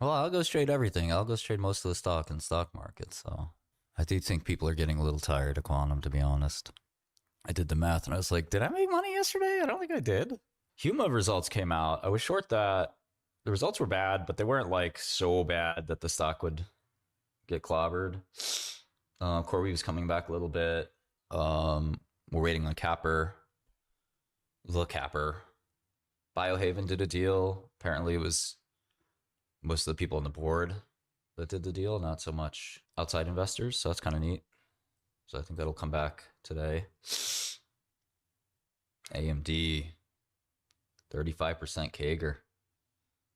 Well, I'll go straight everything. I'll go straight most of the stock in the stock market. So I do think people are getting a little tired of quantum, to be honest. I did the math and I was like, did I make money yesterday? I don't think I did. 𝗠𝗏 results came out. I was short that. The results were bad, but they weren't like so bad that the stock would get clobbered. CoreWeave was coming back a little bit. We're waiting on CAPR. The CAPR. Biohaven did a deal. Apparently it was most of the people on the board that did the deal, not so much outside investors. So that's kind of neat. So I think that'll come back today. AMD, 35% CAGR.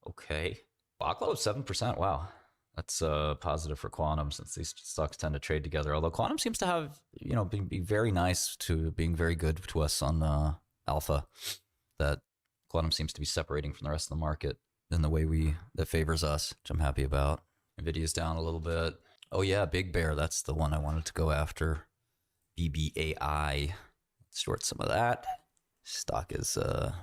Okay. 𝗥𝗏𝗘𝗢 7%. Wow. That's positive for quantum since these stocks tend to trade together. Although quantum seems to have, be very nice to being very good to us on alpha. That quantum seems to be separating from the rest of the market in the way that favors us, which I'm happy about. Nvidia's down a little bit. Oh yeah, Big Bear. That's the one I wanted to go after. BBAI. Short some of that. Stock is the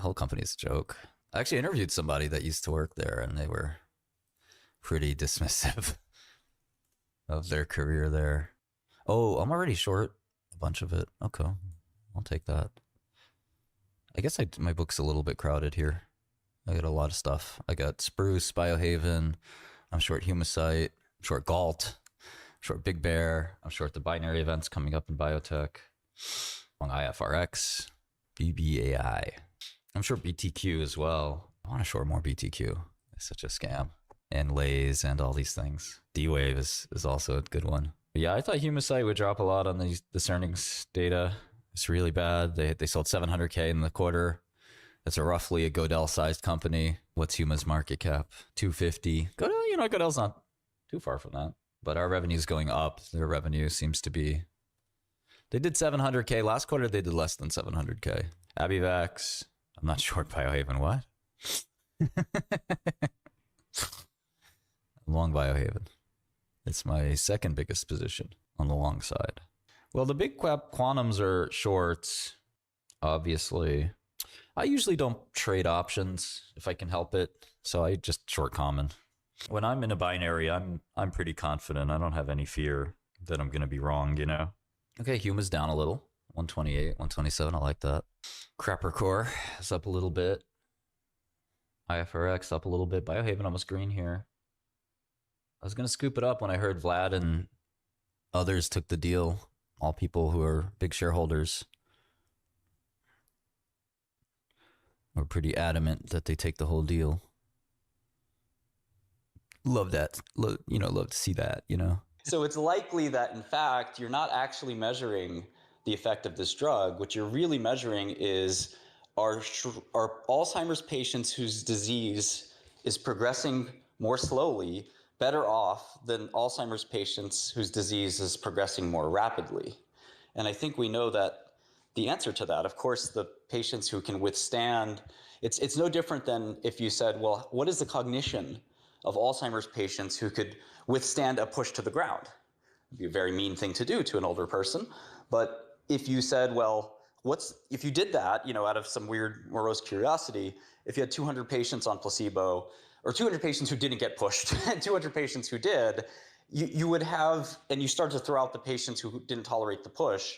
whole company is a joke. I actually interviewed somebody that used to work there, and they were pretty dismissive of their career there. Oh, I'm already short a bunch of it. Okay, I'll take that. I guess my book's a little bit crowded here. I got a lot of stuff. I got Spruce, Biohaven. I'm short Humacyte. I'm short Galt. I'm short Big Bear. I'm short the binary events coming up in biotech. On IFRX, BBAI. I'm short BTQ as well. I want to short more BTQ. It's such a scam. And Lays and all these things. D-Wave is also a good one. But yeah, I thought Humacyte would drop a lot on this earnings data. It's really bad. They sold 700K in the quarter. That's roughly a Godel-sized company. What's Huma's market cap? 250. Godel's not too far from that. But our revenue is going up. Their revenue seems to be... They did 700K. Last quarter, they did less than 700K. AVX. I'm not short Biohaven. What? Long Biohaven. It's my second biggest position on the long side. Well, the big quantums are shorts, obviously. I usually don't trade options if I can help it, so I just short common. When I'm in a binary, I'm pretty confident. I don't have any fear that I'm going to be wrong, Okay, Huma's down a little. 128, 127, I like that. Crapper Core is up a little bit. IFRX up a little bit. Biohaven almost green here. I was going to scoop it up when I heard Vlad and others took the deal. All people who are big shareholders were pretty adamant that they take the whole deal. Love that. Love to see that, So it's likely that, in fact, you're not actually measuring the effect of this drug. What you're really measuring is are Alzheimer's patients whose disease is progressing more slowly better off than Alzheimer's patients whose disease is progressing more rapidly? And I think we know that the answer to that, of course, the patients who can withstand, it's no different than if you said, well, what is the cognition of Alzheimer's patients who could withstand a push to the ground? It'd be a very mean thing to do to an older person. But if you said, well, if you did that, out of some weird morose curiosity, if you had 200 patients on placebo, or 200 patients who didn't get pushed, and 200 patients who did, you would have, and you start to throw out the patients who didn't tolerate the push,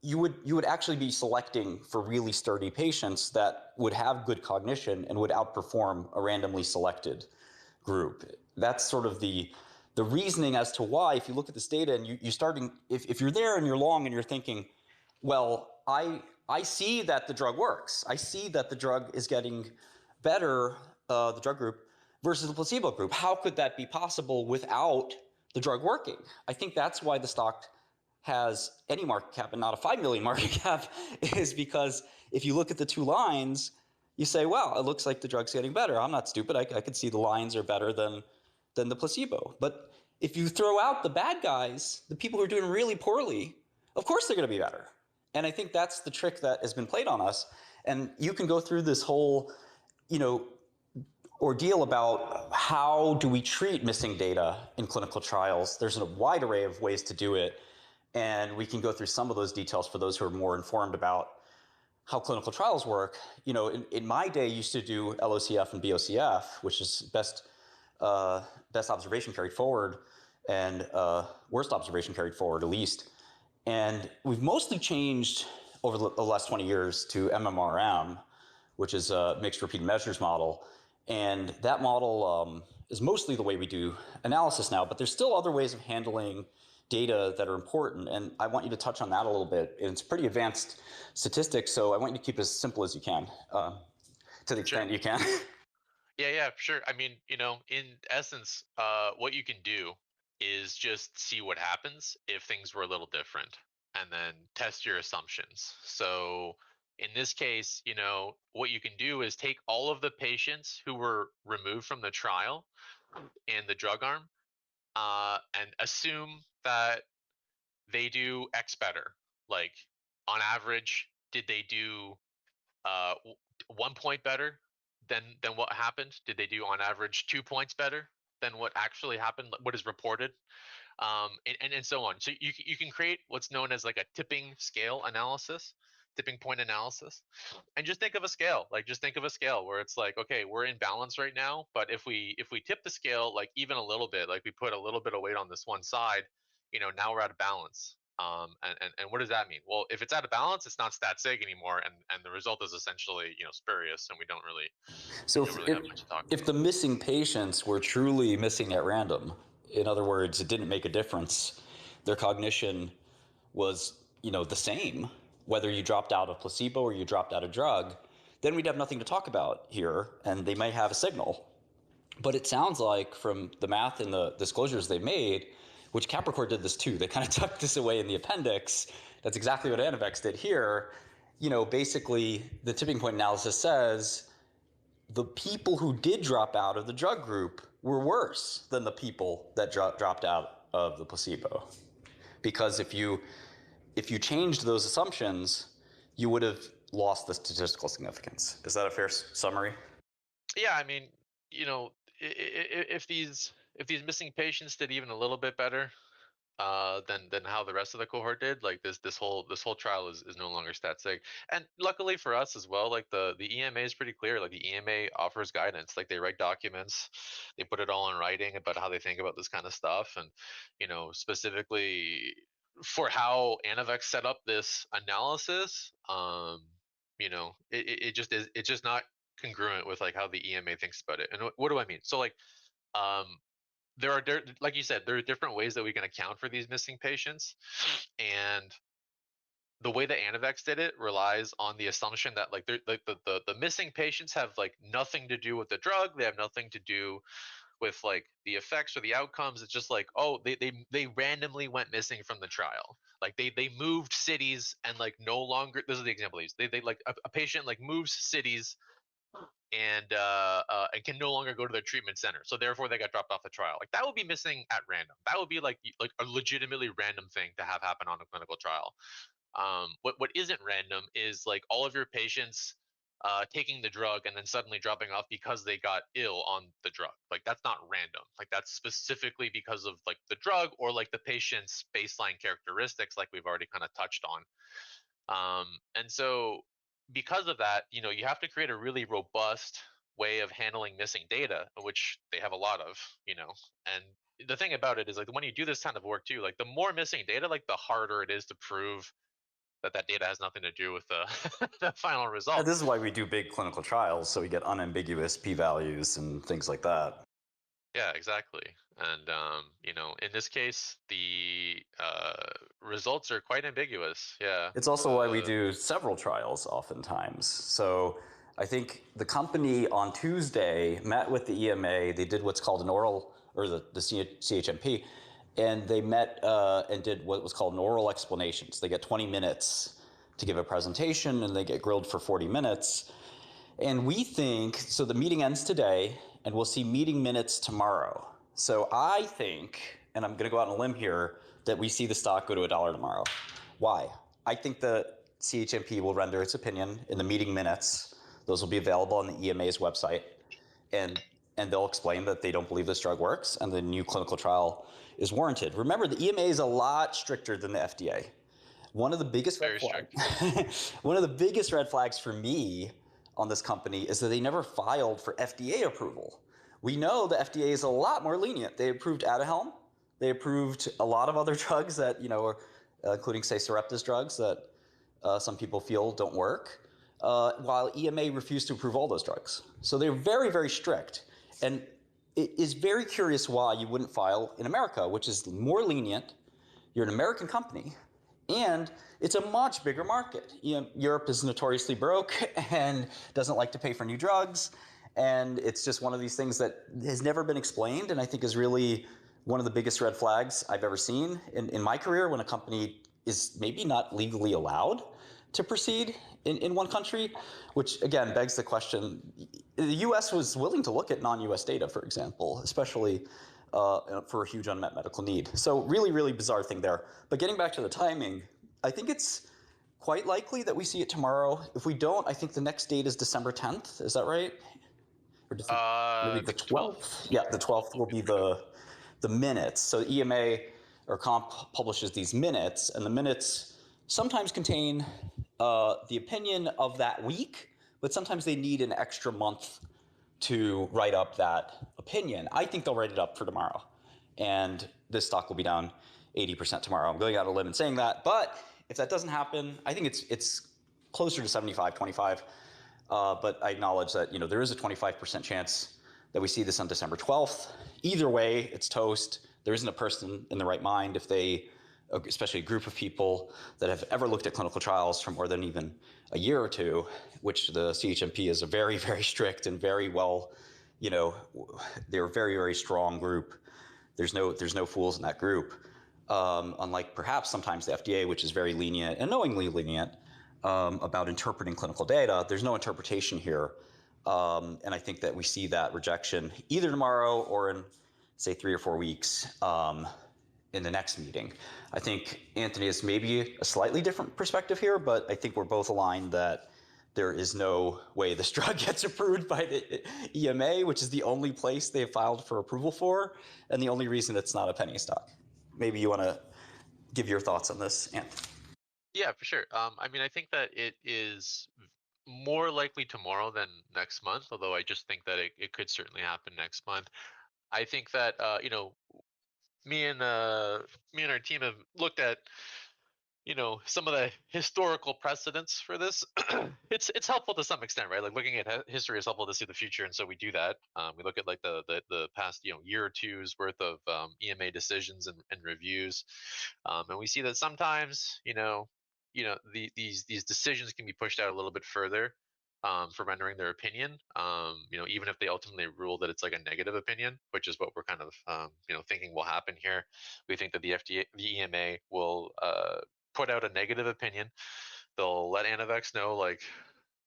you would actually be selecting for really sturdy patients that would have good cognition and would outperform a randomly selected group. That's sort of the reasoning as to why, if you look at this data and you starting, if you're there and you're long and you're thinking, well, I see that the drug works. I see that the drug is getting better, the drug group, versus the placebo group. How could that be possible without the drug working? I think that's why the stock has any market cap and not a 5 million market cap, is because if you look at the two lines, you say, wow, it looks like the drug's getting better. I'm not stupid. I could see the lines are better than the placebo. But if you throw out the bad guys, the people who are doing really poorly, of course they're going to be better. And I think that's the trick that has been played on us. And you can go through this whole, ordeal about how do we treat missing data in clinical trials. There's a wide array of ways to do it. And we can go through some of those details for those who are more informed about how clinical trials work. In my day, I used to do LOCF and BOCF, which is best best observation carried forward and worst observation carried forward at least. And we've mostly changed over the last 20 years to MMRM, which is a mixed repeated measures model. And that model is mostly the way we do analysis now, but there's still other ways of handling data that are important. And I want you to touch on that a little bit. It's pretty advanced statistics, so I want you to keep it as simple as you can, to the extent you can. Yeah, sure. I mean, in essence, what you can do is just see what happens if things were a little different and then test your assumptions. So in this case, what you can do is take all of the patients who were removed from the trial in the drug arm and assume that they do X better. Like on average, did they do 1 point better than what happened? Did they do on average 2 points better than what actually happened, what is reported? And so on. So you can create what's known as like a tipping scale analysis, tipping point analysis, and just think of a scale. Like just think of a scale where it's like, okay, we're in balance right now, but if we tip the scale like even a little bit, like we put a little bit of weight on this one side, now we're out of balance. And what does that mean? Well, if it's out of balance, it's not stat sig anymore, and the result is essentially spurious, and we don't really. So have much to talk if the missing patients were truly missing at random, in other words, it didn't make a difference, their cognition was the same, whether you dropped out of placebo or you dropped out of drug, then we'd have nothing to talk about here, and they might have a signal. But it sounds like from the math and the disclosures they made, which CAPR did this too, they kind of tucked this away in the appendix. That's exactly what Anavex did here. Basically the tipping point analysis says the people who did drop out of the drug group were worse than the people that dropped out of the placebo. Because if you changed those assumptions, you would have lost the statistical significance. Is that a fair summary? Yeah, I mean, if these missing patients did even a little bit better than how the rest of the cohort did, like this whole trial is no longer stat sig. And luckily for us as well, like the EMA is pretty clear. Like the EMA offers guidance. Like they write documents, they put it all in writing about how they think about this kind of stuff, and specifically for how Anavex set up this analysis, it's just not congruent with like how the EMA thinks about it. And what do I mean? So like there are, like you said, there are different ways that we can account for these missing patients, and the way that Anavex did it relies on the assumption that like the missing patients have like nothing to do with the drug. They have nothing to do with like the effects or the outcomes. It's just like, oh, they randomly went missing from the trial. Like they moved cities and like no longer. This is the example they like a patient like moves cities and can no longer go to their treatment center, so therefore they got dropped off the trial. Like that would be missing at random. That would be like a legitimately random thing to have happen on a clinical trial. What isn't random is like all of your patients taking the drug and then suddenly dropping off because they got ill on the drug. Like that's not random. Like that's specifically because of like the drug or like the patient's baseline characteristics, like we've already kind of touched on. And so because of that, you have to create a really robust way of handling missing data, which they have a lot of, and the thing about it is like when you do this kind of work too, like the more missing data, like the harder it is to prove that data has nothing to do with the, the final result. This is why we do big clinical trials, so we get unambiguous p-values and things like that. Yeah, exactly. And in this case, the results are quite ambiguous. Yeah. It's also why we do several trials oftentimes. So I think the company on Tuesday met with the EMA. They did what's called an oral, or the CHMP, and they met and did what was called an oral explanations. They get 20 minutes to give a presentation, and they get grilled for 40 minutes. And we think, so the meeting ends today, and we'll see meeting minutes tomorrow. So I think, and I'm gonna go out on a limb here, that we see the stock go to $1 tomorrow. Why? I think the CHMP will render its opinion in the meeting minutes. Those will be available on the EMA's website. And they'll explain that they don't believe this drug works and the new clinical trial is warranted. Remember, the EMA is a lot stricter than the FDA. One of the biggest red flags, one of the biggest red flags for me on this company is that they never filed for FDA approval, We know the FDA is a lot more lenient. They approved Aduhelm. They approved a lot of other drugs that, are, including, say, Sarepta's drugs that some people feel don't work, while EMA refused to approve all those drugs. So they're very, very strict. And it is very curious why you wouldn't file in America, which is more lenient. You're an American company, and it's a much bigger market. Europe is notoriously broke and doesn't like to pay for new drugs. And it's just one of these things that has never been explained, and I think is really one of the biggest red flags I've ever seen in my career, when a company is maybe not legally allowed to proceed in one country, which again begs the question. The US was willing to look at non-US data, for example, especially for a huge unmet medical need. So really, really bizarre thing there. But getting back to the timing, I think it's quite likely that we see it tomorrow. If we don't, I think the next date is December 10th. Is that right? Or maybe the 12th? Yeah, the 12th will be the minutes. So the EMA or comp publishes these minutes, and the minutes sometimes contain the opinion of that week, but sometimes they need an extra month to write up that opinion. I think they'll write it up for tomorrow, and this stock will be down 80% tomorrow. I'm going out on a limb and saying that, but if that doesn't happen, I think it's closer to 75-25. But I acknowledge that there is a 25% chance that we see this on December 12th. Either way, it's toast. There isn't a person in the right mind, if they, especially a group of people that have ever looked at clinical trials for more than even a year or two, which the CHMP is a very, very strict and very well, they're a very, very strong group. There's no fools in that group. Unlike perhaps sometimes the FDA, which is very lenient and knowingly lenient about interpreting clinical data, there's no interpretation here. And I think that we see that rejection either tomorrow or in, say, 3 or 4 weeks in the next meeting. I think Anthony has maybe a slightly different perspective here, but I think we're both aligned that there is no way this drug gets approved by the EMA, which is the only place they've filed for approval for, and the only reason it's not a penny stock. Maybe you want to give your thoughts on this, Anthony. Yeah, for sure. I mean, I think that it is more likely tomorrow than next month, although I just think that it could certainly happen next month. I think that me and our team have looked at some of the historical precedents for this. It's helpful to some extent, right? Like looking at history is helpful to see the future, and so we do that. We look at like the past year or two's worth of EMA decisions and reviews, and we see that sometimes these decisions can be pushed out a little bit further for rendering their opinion, even if they ultimately rule that it's like a negative opinion, which is what we're kind of thinking will happen here. We think that the EMA will put out a negative opinion. They'll let Anavex know, like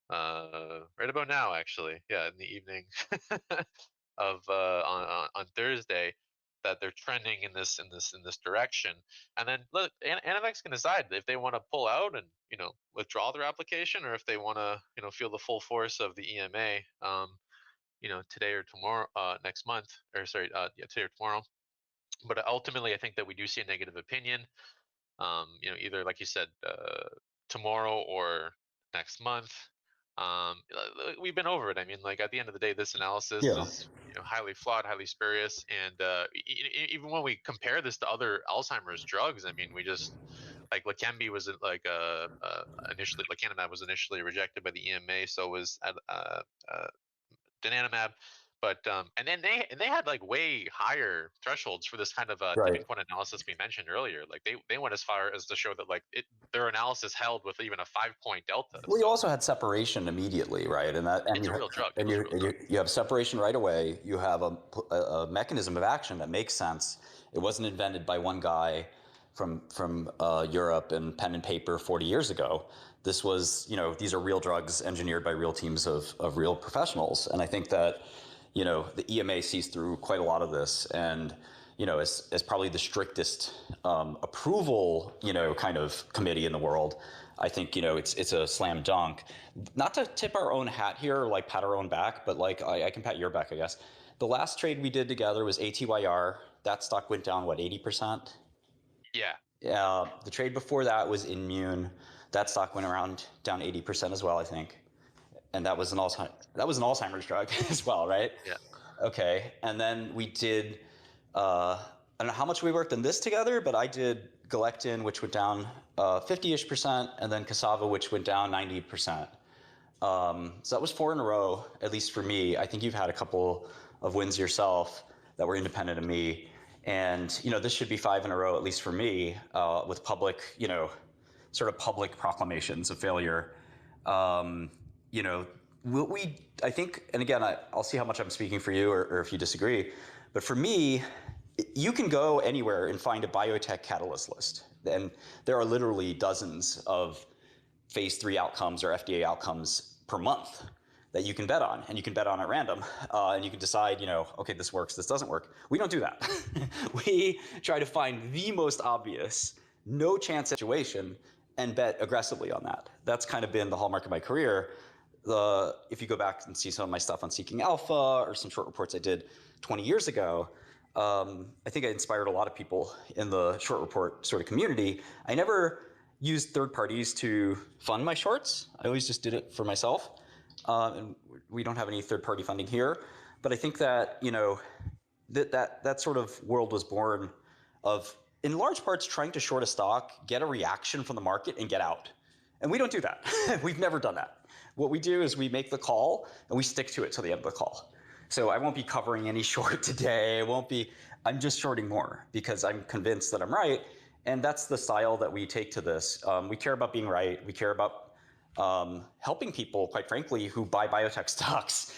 right about now, actually, yeah, in the evening of on Thursday, that they're trending in this direction, and then look, Anavex can decide if they want to pull out and withdraw their application, or if they want to feel the full force of the EMA, today or tomorrow, next month, or sorry, today or tomorrow. But ultimately, I think that we do see a negative opinion, either like you said, tomorrow or next month. We've been over it. I mean, like at the end of the day, this analysis is highly flawed, highly spurious, and even when we compare this to other Alzheimer's drugs, I mean, we just like Leqembi was like initially, lecanemab was initially rejected by the EMA, so was donanemab. But and then they had like way higher thresholds for this kind of tipping point analysis we mentioned earlier. Like they went as far as to show that like their analysis held with even a 5-point delta. Well, you also had separation immediately, right? And it's a real drug. And you have separation right away. You have a mechanism of action that makes sense. It wasn't invented by one guy from Europe and pen and paper 40 years ago. This was, these are real drugs engineered by real teams of real professionals. And I think that the EMA sees through quite a lot of this, and as probably the strictest approval kind of committee in the world, I think it's a slam dunk. Not to tip our own hat here, or like pat our own back, but like I can pat your back, I guess. The last trade we did together was ATYR. That stock went down, what, 80%? Yeah. The trade before that was Immune. That stock went down 80% as well, I think. And that was an Alzheimer's drug as well, right? Yeah. Okay. And then we did, I don't know how much we worked on this together, but I did galectin, which went down 50-ish%, and then Cassava, which went down 90%. So that was 4 in a row, at least for me. I think you've had a couple of wins yourself that were independent of me. And, this should be 5 in a row, at least for me, with public, sort of public proclamations of failure. I think, and again, I'll see how much I'm speaking for you or if you disagree, but for me, you can go anywhere and find a biotech catalyst list. And there are literally dozens of phase 3 outcomes or FDA outcomes per month that you can bet on, and you can bet on at random, and you can decide, okay, this works, this doesn't work. We don't do that. We try to find the most obvious, no chance situation and bet aggressively on that. That's kind of been the hallmark of my career. If you go back and see some of my stuff on Seeking Alpha or some short reports I did 20 years ago, I think I inspired a lot of people in the short report sort of community. I never used third parties to fund my shorts. I always just did it for myself. And we don't have any third party funding here. But I think that, that sort of world was born of, in large parts, trying to short a stock, get a reaction from the market, and get out. And we don't do that. We've never done that. What we do is we make the call, and we stick to it till the end of the call. So I won't be covering any short today. I'm just shorting more because I'm convinced that I'm right. And that's the style that we take to this. We care about being right. We care about helping people, quite frankly, who buy biotech stocks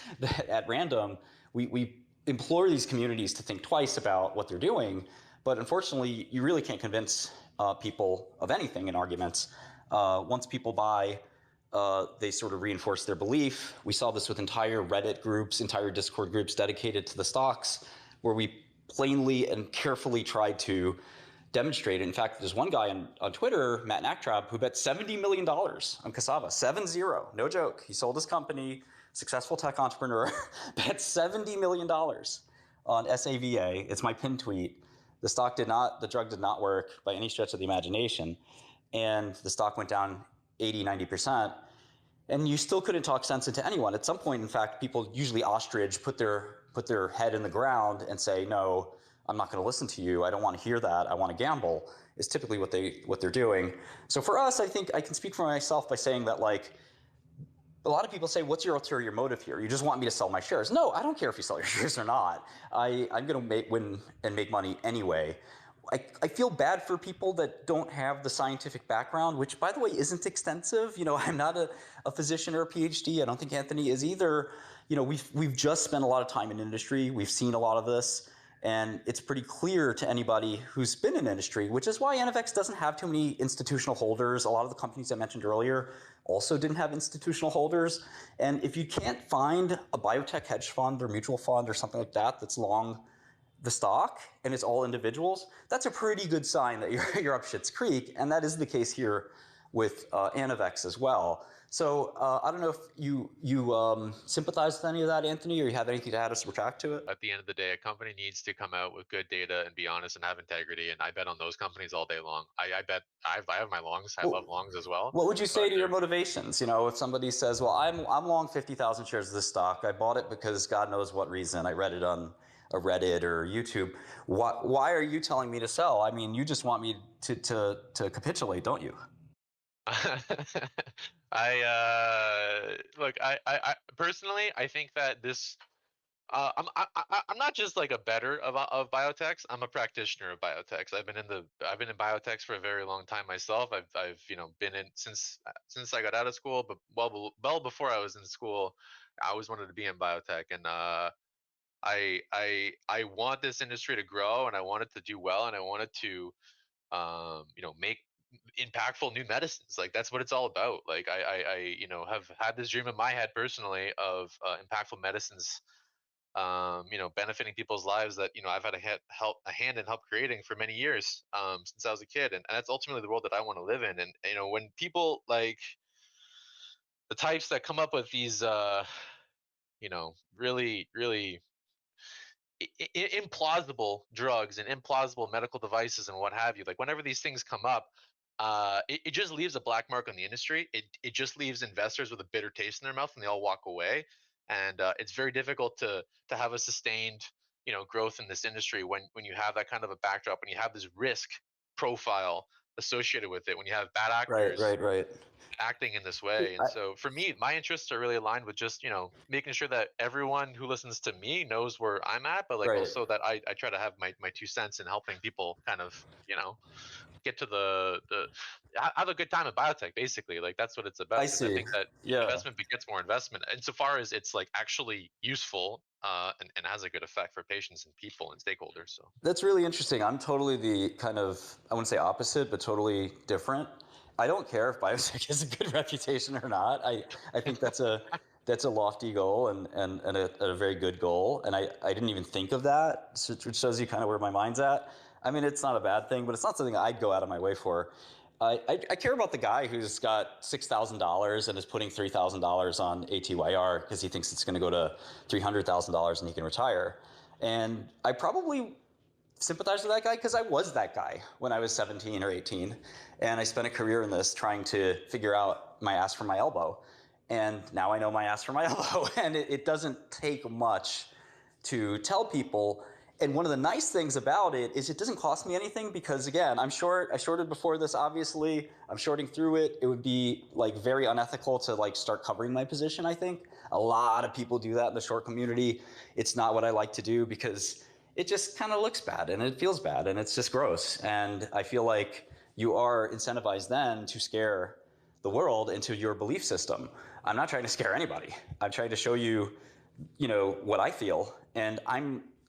at random. We implore these communities to think twice about what they're doing. But unfortunately, you really can't convince people of anything in arguments. Once people buy, they sort of reinforce their belief. We saw this with entire Reddit groups, entire Discord groups dedicated to the stocks, where we plainly and carefully tried to demonstrate it. In fact, there's one guy on Twitter, Matt Nachtrab, who bet $70 million on Cassava, 7-0, no joke. He sold his company, successful tech entrepreneur, bet $70 million on SAVA. It's my pinned tweet. The drug did not work by any stretch of the imagination. And the stock went down 80, 90%. And you still couldn't talk sense into anyone. At some point, in fact, people usually ostrich, put their head in the ground and say, no, I'm not going to listen to you. I don't want to hear that. I want to gamble, is typically what they're doing. So for us, I think I can speak for myself by saying that, like, a lot of people say, what's your ulterior motive here? You just want me to sell my shares. No, I don't care if you sell your shares or not. I'm going to win and make money anyway. I feel bad for people that don't have the scientific background, which, by the way, isn't extensive. I'm not a physician or a PhD. I don't think Anthony is either. We've just spent a lot of time in industry. We've seen a lot of this. And it's pretty clear to anybody who's been in industry, which is why Anavex doesn't have too many institutional holders. A lot of the companies I mentioned earlier also didn't have institutional holders. And if you can't find a biotech hedge fund or mutual fund or something like that that's long the stock and it's all individuals, that's a pretty good sign that you're up shit's creek. And that is the case here with Anavex as well. So I don't know if you sympathize with any of that, Anthony, or you have anything to add or subtract to it? At the end of the day, a company needs to come out with good data and be honest and have integrity. And I bet on those companies all day long. I bet I have my longs. I love longs as well. What would you say to your motivations? If somebody says, well, I'm long 50,000 shares of this stock. I bought it because God knows what reason. I read it on a Reddit or YouTube. Why are you telling me to sell? I mean, you just want me to capitulate, don't you? Look, I personally, I think that this, I'm not just like a bettor of biotechs. I'm a practitioner of biotechs. I've been in biotechs for a very long time myself. I've been in since I got out of school, but well before I was in school, I always wanted to be in biotech, and I want this industry to grow, and I want it to do well, and I want it to make impactful new medicines. Like, that's what it's all about. Like, I have had this dream in my head personally of impactful medicines, benefiting people's lives that I've had a hand in help creating for many years, since I was a kid, and that's ultimately the world that I want to live in. And when people like the types that come up with these really implausible drugs and implausible medical devices and what have you, like, whenever these things come up, it just leaves a black mark on the industry. It just leaves investors with a bitter taste in their mouth, and they all walk away. and it's very difficult to have a sustained growth in this industry when you have that kind of a backdrop, when you have this risk profile associated with it, when you have bad actors Right. acting in this way. And so for me, my interests are really aligned with just making sure that everyone who listens to me knows where I'm at, but like Right. also that I try to have my 2 cents in helping people kind of get to the have a good time at biotech. Basically, like that's what it's about. I 'Cause see. think that Yeah. investment begets more investment insofar as it's like actually useful and has a good effect for patients and people and stakeholders. So That's really interesting. I'm totally the kind of, I wouldn't say opposite, but totally different. I don't care if biotech has a good reputation or not. I think that's a lofty goal and a very good goal. And I didn't even think of that, which shows you kind of where my mind's at. I mean, it's not a bad thing, but it's not something I'd go out of my way for. I care about the guy who's got $6,000 and is putting $3,000 on ATYR because he thinks it's going to go to $300,000 and he can retire. And I probably sympathize with that guy because I was that guy when I was 17 or 18. And I spent a career in this trying to figure out my ass from my elbow. And now I know my ass from my elbow. And it doesn't take much to tell people. And one of the nice things about it is it doesn't cost me anything because, again, I'm short. I shorted before this, obviously. I'm shorting through it. It would be like very unethical to like start covering my position, I think. A lot of people do that in the short community. It's not what I like to do because it just kind of looks bad and it feels bad and it's just gross. And I feel like you are incentivized then to scare the world into your belief system. I'm not trying to scare anybody. I'm trying to show you, what I feel. And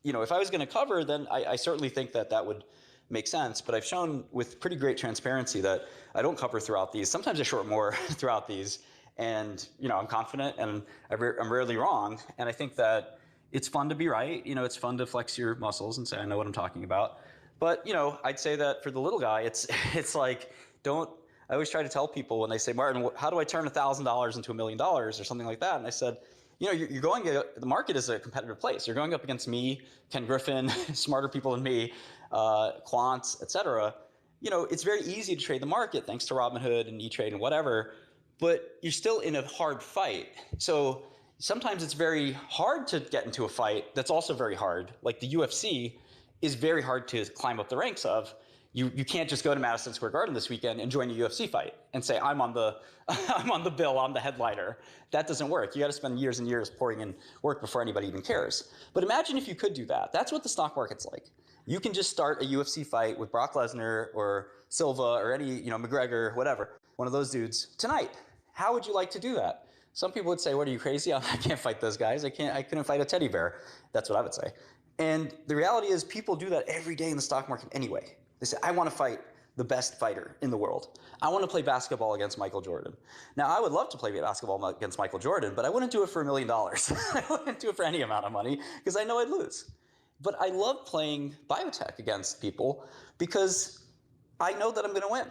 if I was going to cover, then I certainly think that would make sense. But I've shown with pretty great transparency that I don't cover throughout these. Sometimes I short more throughout these. And, I'm confident and I'm rarely wrong. And I think that it's fun to be right. It's fun to flex your muscles and say, I know what I'm talking about. But, I'd say that for the little guy, it's like, I always try to tell people when they say, Martin, how do I turn $1,000 into $1 million or something like that? And I said, you're going, the market is a competitive place. You're going up against me, Ken Griffin, smarter people than me, quants, et cetera. It's very easy to trade the market thanks to Robinhood and E-Trade and whatever, but you're still in a hard fight. So sometimes it's very hard to get into a fight that's also very hard. Like the UFC is very hard to climb up the ranks of. You can't just go to Madison Square Garden this weekend and join a UFC fight and say, I'm on the bill, I'm the headliner. That doesn't work. You got to spend years and years pouring in work before anybody even cares. But imagine if you could do that. That's what the stock market's like. You can just start a UFC fight with Brock Lesnar or Silva or any, McGregor, whatever, one of those dudes tonight. How would you like to do that? Some people would say, what, are you crazy? I can't fight those guys. I couldn't fight a teddy bear. That's what I would say. And the reality is people do that every day in the stock market anyway. They say, I want to fight the best fighter in the world. I want to play basketball against Michael Jordan. Now, I would love to play basketball against Michael Jordan, but I wouldn't do it for $1 million. I wouldn't do it for any amount of money because I know I'd lose. But I love playing biotech against people because I know that I'm going to win.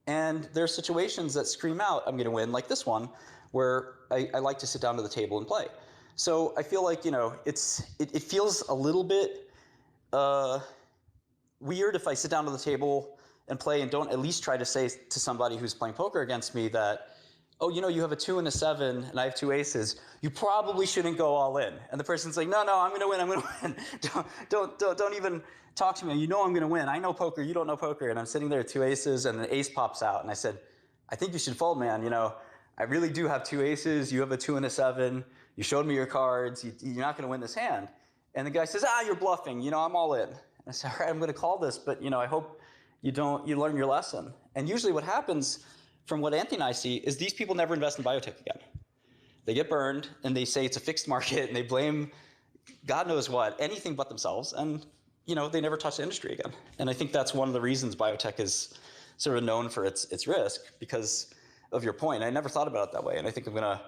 And there are situations that scream out, I'm going to win, like this one, where I like to sit down to the table and play. So I feel like, it feels a little bit weird if I sit down to the table and play and don't at least try to say to somebody who's playing poker against me that, oh, you have a 2 and a 7 and I have 2 aces. You probably shouldn't go all in. And the person's like, no, I'm going to win. I'm going to win. Don't even talk to me. I'm going to win. I know poker. You don't know poker. And I'm sitting there with 2 aces and an ace pops out. And I said, I think you should fold, man. I really do have 2 aces. You have a 2 and a 7. You showed me your cards. You're not going to win this hand. And the guy says, you're bluffing. I'm all in. I said, all right, I'm going to call this, but I hope you learn your lesson. And usually what happens from what Anthony and I see is these people never invest in biotech again. They get burned and they say it's a fixed market and they blame God knows what, anything but themselves. And they never touch the industry again. And I think that's one of the reasons biotech is sort of known for its risk because of your point. I never thought about it that way. And I think I'm going to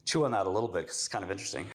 chew on that a little bit because it's kind of interesting.